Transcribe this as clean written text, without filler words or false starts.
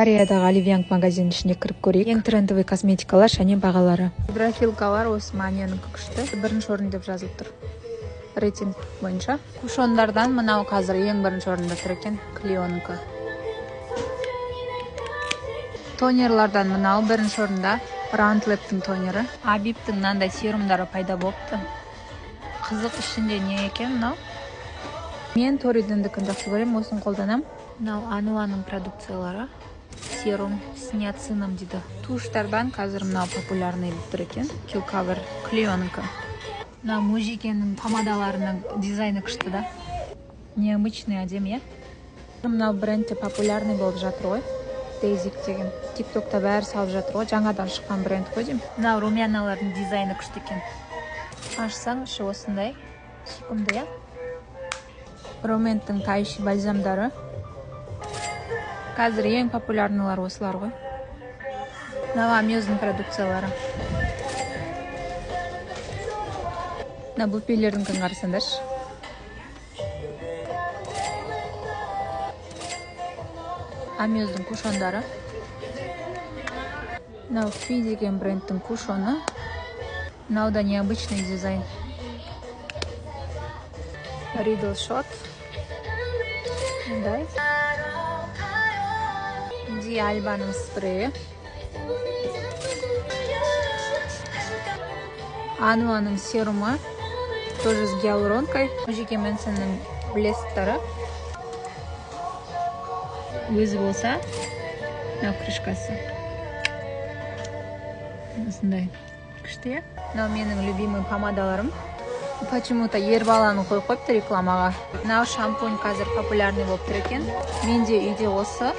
Кореядағы Оливьянг магазинінің ішіне кіріп көрейік. Ең трендовый косметикалар және бағалары. Гидрофилкалар осы Манияның күшті. Бірінші орын деп жазылып тұр. Рейтинг бойынша. Кушондардан мынау қазір ең бірінші орында тұр екен. Клионыкі. Тонерлардан мынау бірінші орында. Рантлептің тонері. Абибтің мынандай серумдары пайда болыпты. Қызық, ішінде не екен мынау? Мен Торидендікін жақсы көремін, осын қолданам. Мынау Ануаның продукциялары. Серум с ниацином дейді. Туштардан қазір мынау популярный болып тұр екен. Килкавер, Клионыкі. Мынау Мужикенің помадаларының дизайны күшті да. Необычный әдемі, е? Мынау брендте популярный болып жатыр ғой. Дейзик деген. Тиктокта бәрі салып жатыр ғой. Жаңадан шыққан бренд қой деймін. Мынау румяналардың дизайны күшті екен. Ашсаң, іші осындай. Сүйкімді, е? Роменттің тайши бальзамдары. Қазір ең популярнылар осылар ғой. Мынау Амёздың продукциялары. Мына бүпелердің күн қарасаңдаршы. Амёздың кушондары. Мынау Фи деген брендтің кушоны. Мынау да необычный дизайн. Riddle Shot. Мындай. Ди Альбаның спрейі. Ануаның серумы. Тоже с гиалуронкой. Мужики Мэнсонның блесктары. Өзі болса, мынау крышкасы. Осындай күшті, е? Мынау менің любимый помадаларым. Почему-то ер баланы қойып қойыпты рекламаға. Мынау шампунь қазір популярный болып тұр екен. Менде үйде осы.